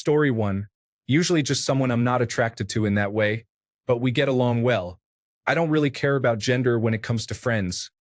Story 1. Usually just someone I'm not attracted to in that way, but we get along well. I don't really care about gender when it comes to friends.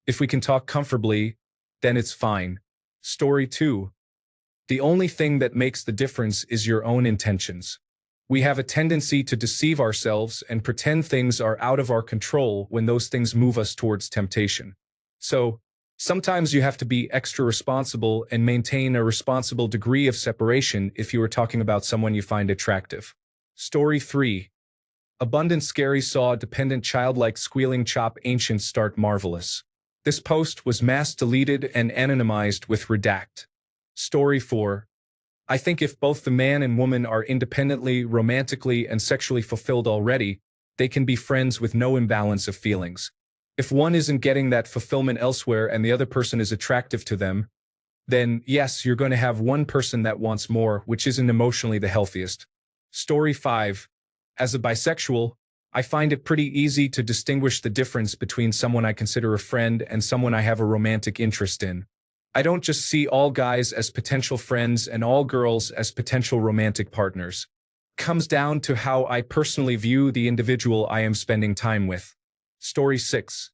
If we can talk comfortably, then it's fine. Story 2. The only thing that makes the difference is your own intentions. We have a tendency to deceive ourselves and pretend things are out of our control when those things move us towards temptation. So, sometimes you have to be extra responsible and maintain a responsible degree of separation if you are talking about someone you find attractive. Story 3. Abundant scary saw dependent childlike squealing chop ancient start marvelous. This post was mass deleted and anonymized with redact. Story 4. I think if both the man and woman are independently, romantically, and sexually fulfilled already, they can be friends with no imbalance of feelings. If one isn't getting that fulfillment elsewhere and the other person is attractive to them, then yes, you're going to have one person that wants more, which isn't emotionally the healthiest. Story 5. As a bisexual, I find it pretty easy to distinguish the difference between someone I consider a friend and someone I have a romantic interest in. I don't just see all guys as potential friends and all girls as potential romantic partners. It comes down to how I personally view the individual I am spending time with. Story 6.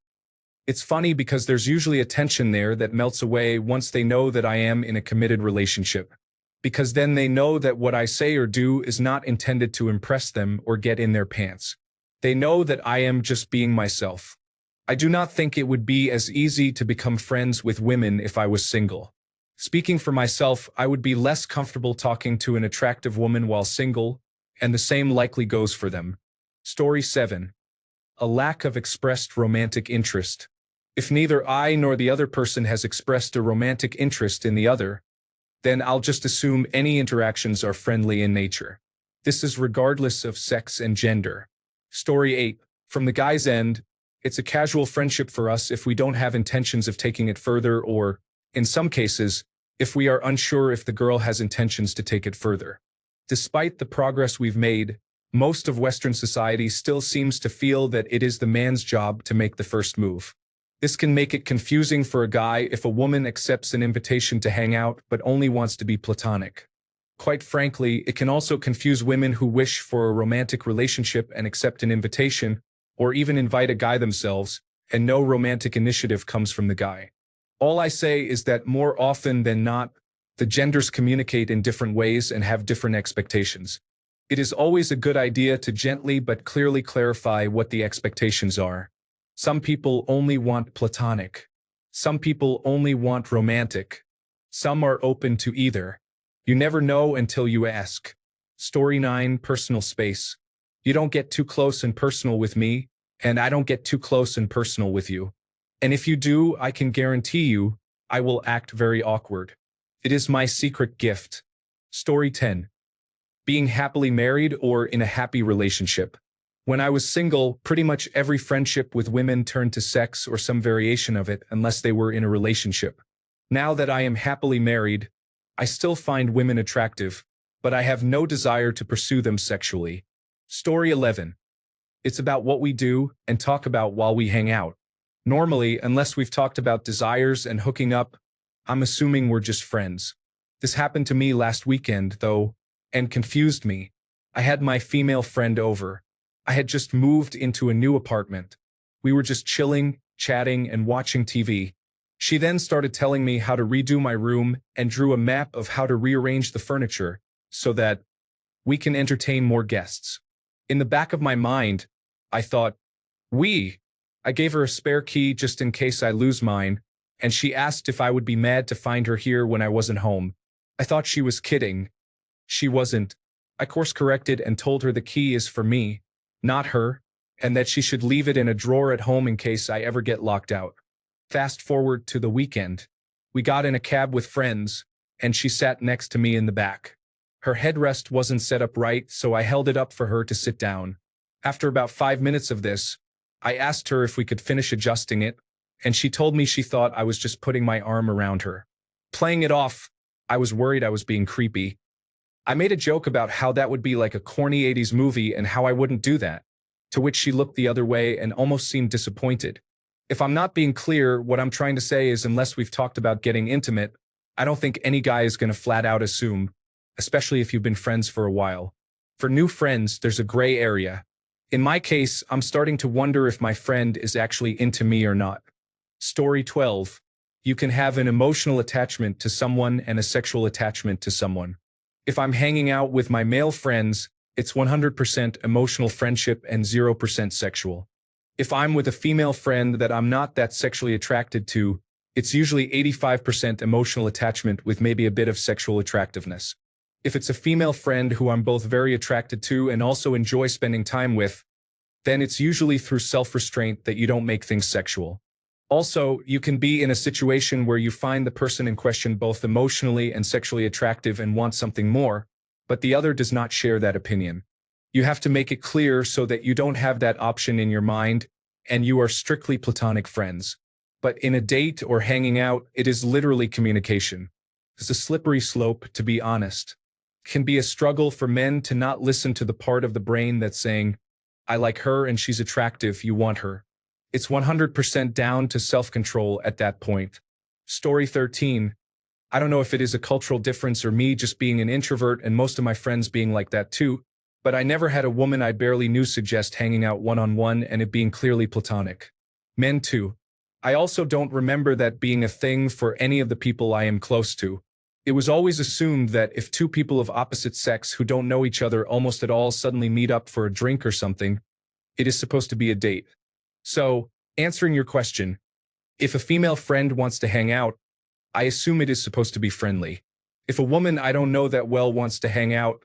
It's funny because there's usually a tension there that melts away once they know that I am in a committed relationship. Because then they know that what I say or do is not intended to impress them or get in their pants. They know that I am just being myself. I do not think it would be as easy to become friends with women if I was single. Speaking for myself, I would be less comfortable talking to an attractive woman while single, and the same likely goes for them. Story 7. A lack of expressed romantic interest. If neither I nor the other person has expressed a romantic interest in the other, then I'll just assume any interactions are friendly in nature. This is regardless of sex and gender. Story 8. From the guy's end, it's a casual friendship for us if we don't have intentions of taking it further or, in some cases, if we are unsure if the girl has intentions to take it further. Despite the progress we've made, most of Western society still seems to feel that it is the man's job to make the first move. This can make it confusing for a guy if a woman accepts an invitation to hang out but only wants to be platonic. Quite frankly, it can also confuse women who wish for a romantic relationship and accept an invitation, or even invite a guy themselves, and no romantic initiative comes from the guy. All I say is that more often than not, the genders communicate in different ways and have different expectations. It is always a good idea to gently but clearly clarify what the expectations are. Some people only want platonic. Some people only want romantic. Some are open to either. You never know until you ask. Story 9. Personal space. You don't get too close and personal with me, and I don't get too close and personal with you. And if you do, I can guarantee you, I will act very awkward. It is my secret gift. Story 10. Being happily married or in a happy relationship. When I was single, pretty much every friendship with women turned to sex or some variation of it unless they were in a relationship. Now that I am happily married, I still find women attractive, but I have no desire to pursue them sexually. Story 11. It's about what we do and talk about while we hang out. Normally, unless we've talked about desires and hooking up, I'm assuming we're just friends. This happened to me last weekend, though, and confused me. I had my female friend over. I had just moved into a new apartment. We were just chilling, chatting, and watching TV. She then started telling me how to redo my room and drew a map of how to rearrange the furniture so that we can entertain more guests. In the back of my mind, I thought, I gave her a spare key just in case I lose mine, and she asked if I would be mad to find her here when I wasn't home. I thought she was kidding. She wasn't. I course-corrected and told her the key is for me, not her, and that she should leave it in a drawer at home in case I ever get locked out. Fast forward to the weekend. We got in a cab with friends, and she sat next to me in the back. Her headrest wasn't set up right, so I held it up for her to sit down. After about 5 minutes of this, I asked her if we could finish adjusting it, and she told me she thought I was just putting my arm around her. Playing it off, I was worried I was being creepy. I made a joke about how that would be like a corny 80s movie and how I wouldn't do that, to which she looked the other way and almost seemed disappointed. If I'm not being clear, what I'm trying to say is unless we've talked about getting intimate, I don't think any guy is going to flat out assume, especially if you've been friends for a while. For new friends, there's a gray area. In my case, I'm starting to wonder if my friend is actually into me or not. Story 12. You can have an emotional attachment to someone and a sexual attachment to someone. If I'm hanging out with my male friends, it's 100% emotional friendship and 0% sexual. If I'm with a female friend that I'm not that sexually attracted to, it's usually 85% emotional attachment with maybe a bit of sexual attractiveness. If it's a female friend who I'm both very attracted to and also enjoy spending time with, then it's usually through self-restraint that you don't make things sexual. Also, you can be in a situation where you find the person in question both emotionally and sexually attractive and want something more, but the other does not share that opinion. You have to make it clear so that you don't have that option in your mind and you are strictly platonic friends. But in a date or hanging out, it is literally communication. It's a slippery slope, to be honest. It can be a struggle for men to not listen to the part of the brain that's saying, I like her and she's attractive, you want her. It's 100% down to self-control at that point. Story 13. I don't know if it is a cultural difference or me just being an introvert and most of my friends being like that too, but I never had a woman I barely knew suggest hanging out one-on-one and it being clearly platonic. Men too. I also don't remember that being a thing for any of the people I am close to. It was always assumed that if two people of opposite sex who don't know each other almost at all suddenly meet up for a drink or something, it is supposed to be a date. So, answering your question, if a female friend wants to hang out, I assume it is supposed to be friendly. If a woman I don't know that well wants to hang out,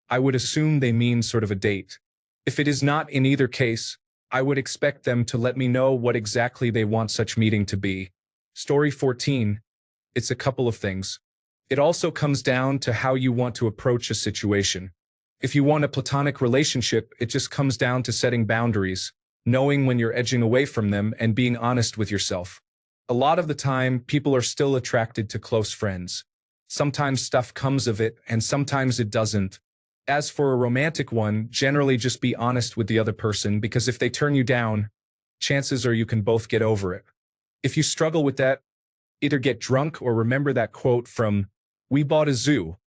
I would assume they mean sort of a date. If it is not in either case, I would expect them to let me know what exactly they want such meeting to be. Story 14. It's a couple of things. It also comes down to how you want to approach a situation. If you want a platonic relationship, it just comes down to setting boundaries, knowing when you're edging away from them and being honest with yourself. A lot of the time, people are still attracted to close friends. Sometimes stuff comes of it, and sometimes it doesn't. As for a romantic one, generally just be honest with the other person because if they turn you down, chances are you can both get over it. If you struggle with that, either get drunk or remember that quote from We Bought a Zoo,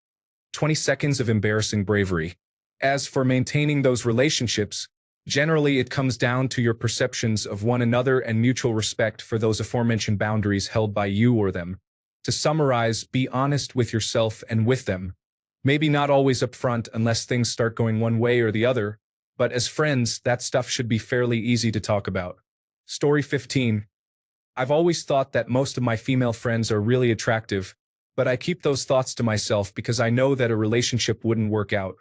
20 seconds of embarrassing bravery. As for maintaining those relationships, generally it comes down to your perceptions of one another and mutual respect for those aforementioned boundaries held by you or them. To summarize, be honest with yourself and with them. Maybe not always upfront unless things start going one way or the other, but as friends, that stuff should be fairly easy to talk about. Story 15. I've always thought that most of my female friends are really attractive, but I keep those thoughts to myself because I know that a relationship wouldn't work out.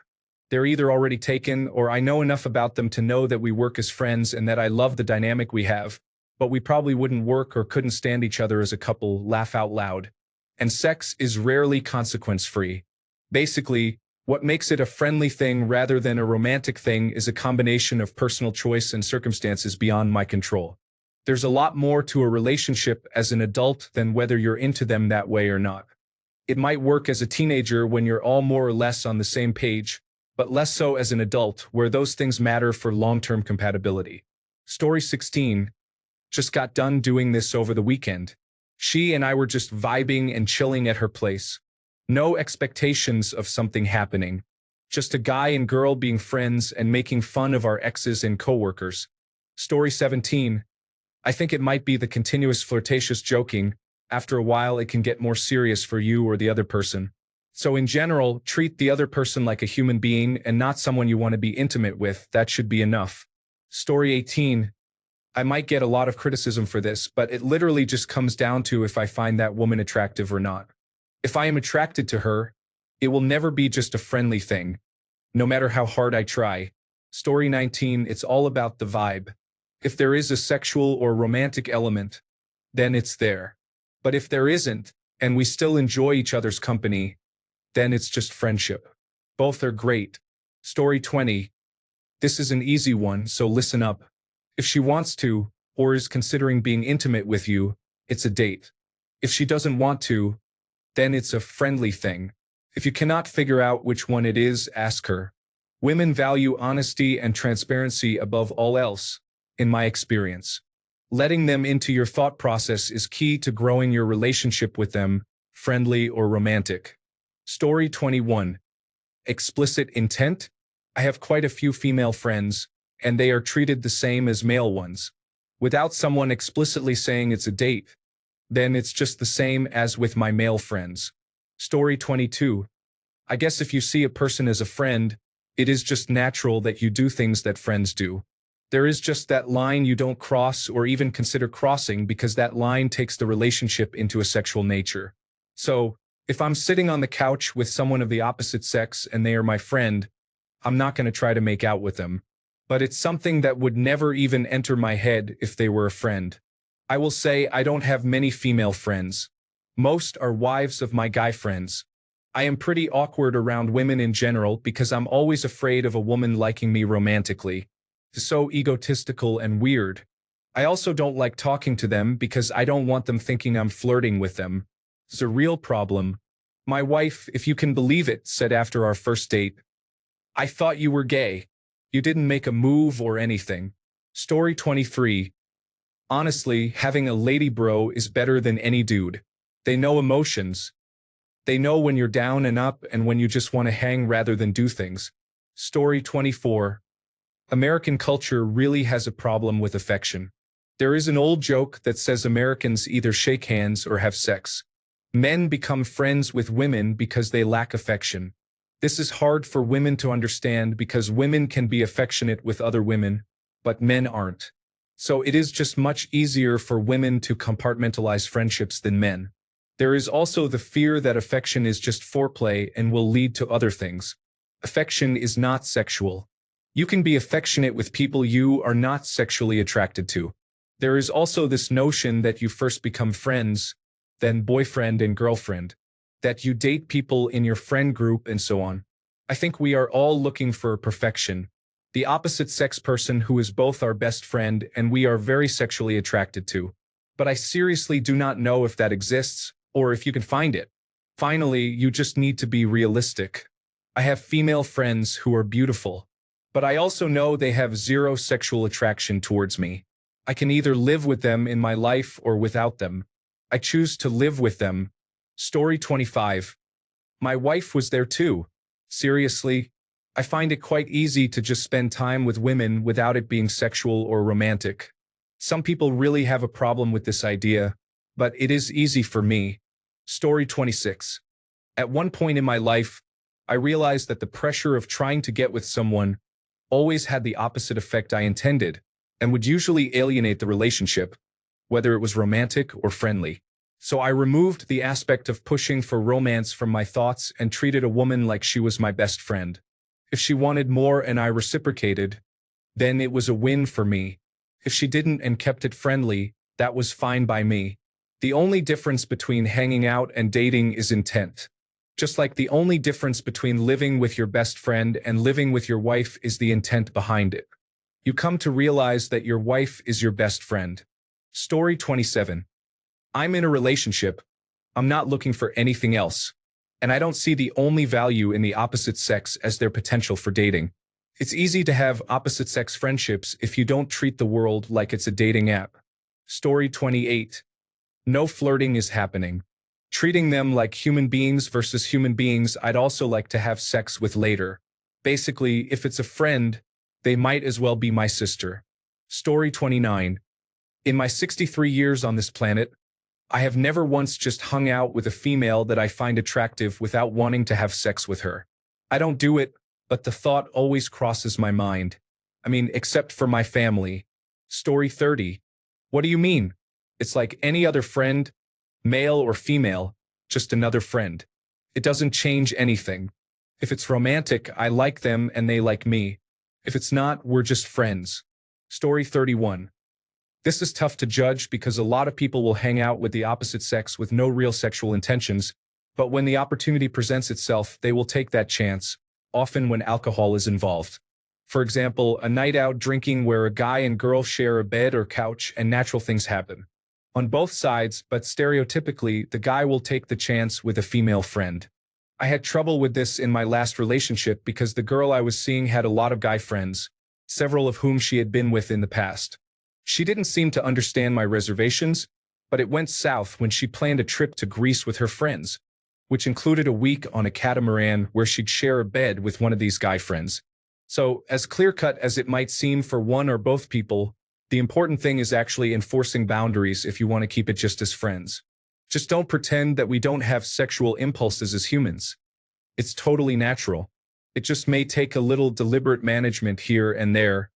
They're either already taken or I know enough about them to know that we work as friends and that I love the dynamic we have, but we probably wouldn't work or couldn't stand each other as a couple, laugh out loud. And sex is rarely consequence-free. Basically, what makes it a friendly thing rather than a romantic thing is a combination of personal choice and circumstances beyond my control. There's a lot more to a relationship as an adult than whether you're into them that way or not. It might work as a teenager when you're all more or less on the same page, but less so as an adult where those things matter for long-term compatibility. Story 16. Just got done doing this over the weekend. She and I were just vibing and chilling at her place. No expectations of something happening. Just a guy and girl being friends and making fun of our exes and coworkers. Story 17. I think it might be the continuous flirtatious joking. After a while, it can get more serious for you or the other person. So in general, treat the other person like a human being and not someone you want to be intimate with. That should be enough. Story 18. I might get a lot of criticism for this, but it literally just comes down to if I find that woman attractive or not. If I am attracted to her, it will never be just a friendly thing, no matter how hard I try. Story 19. It's all about the vibe. If there is a sexual or romantic element, then it's there. But if there isn't, and we still enjoy each other's company, then it's just friendship. Both are great. Story 20. This is an easy one, so listen up. If she wants to, or is considering being intimate with you, it's a date. If she doesn't want to, then it's a friendly thing. If you cannot figure out which one it is, ask her. Women value honesty and transparency above all else, in my experience. Letting them into your thought process is key to growing your relationship with them, friendly or romantic. Story 21. Explicit intent? I have quite a few female friends, and they are treated the same as male ones. Without someone explicitly saying it's a date, then it's just the same as with my male friends. Story 22. I guess if you see a person as a friend, it is just natural that you do things that friends do. There is just that line you don't cross or even consider crossing because that line takes the relationship into a sexual nature. So, if I'm sitting on the couch with someone of the opposite sex and they are my friend, I'm not going to try to make out with them. But it's something that would never even enter my head if they were a friend. I will say I don't have many female friends. Most are wives of my guy friends. I am pretty awkward around women in general because I'm always afraid of a woman liking me romantically. So egotistical and weird. I also don't like talking to them because I don't want them thinking I'm flirting with them. It's a real problem. My wife, if you can believe it, said after our first date, "I thought you were gay. You didn't make a move or anything." Story 23. Honestly, having a lady bro is better than any dude. They know emotions. They know when you're down and up and when you just want to hang rather than do things. Story 24. American culture really has a problem with affection. There is an old joke that says Americans either shake hands or have sex. Men become friends with women because they lack affection. This is hard for women to understand because women can be affectionate with other women, but men aren't. So it is just much easier for women to compartmentalize friendships than men. There is also the fear that affection is just foreplay and will lead to other things. Affection is not sexual. You can be affectionate with people you are not sexually attracted to. There is also this notion that you first become friends, then boyfriend and girlfriend, that you date people in your friend group and so on. I think we are all looking for perfection. The opposite sex person who is both our best friend and we are very sexually attracted to. But I seriously do not know if that exists, or if you can find it. Finally, you just need to be realistic. I have female friends who are beautiful, but I also know they have zero sexual attraction towards me. I can either live with them in my life or without them. I choose to live with them. Story 25. My wife was there too. Seriously, I find it quite easy to just spend time with women without it being sexual or romantic. Some people really have a problem with this idea, but it is easy for me. Story 26. At one point in my life, I realized that the pressure of trying to get with someone always had the opposite effect I intended, and would usually alienate the relationship, whether it was romantic or friendly. So I removed the aspect of pushing for romance from my thoughts and treated a woman like she was my best friend. If she wanted more and I reciprocated, then it was a win for me. If she didn't and kept it friendly, that was fine by me. The only difference between hanging out and dating is intent. Just like the only difference between living with your best friend and living with your wife is the intent behind it. You come to realize that your wife is your best friend. Story 27. I'm in a relationship. I'm not looking for anything else. And I don't see the only value in the opposite sex as their potential for dating. It's easy to have opposite sex friendships if you don't treat the world like it's a dating app. Story 28. No flirting is happening. Treating them like human beings versus human beings I'd also like to have sex with later. Basically, if it's a friend, they might as well be my sister. Story 29. In my 63 years on this planet, I have never once just hung out with a female that I find attractive without wanting to have sex with her. I don't do it, but the thought always crosses my mind. I mean, except for my family. Story 30. What do you mean? It's like any other friend, male or female, just another friend. It doesn't change anything. If it's romantic, I like them and they like me. If it's not, we're just friends. Story 31. This is tough to judge because a lot of people will hang out with the opposite sex with no real sexual intentions, but when the opportunity presents itself, they will take that chance, often when alcohol is involved. For example, a night out drinking where a guy and girl share a bed or couch and natural things happen. On both sides, but stereotypically, the guy will take the chance with a female friend. I had trouble with this in my last relationship because the girl I was seeing had a lot of guy friends, several of whom she had been with in the past. She didn't seem to understand my reservations, but it went south when she planned a trip to Greece with her friends. which included a week on a catamaran where she'd share a bed with one of these guy friends. So, as clear-cut as it might seem for one or both people, the important thing is actually enforcing boundaries if you want to keep it just as friends. Just don't pretend that we don't have sexual impulses as humans. It's totally natural. It just may take a little deliberate management here and there,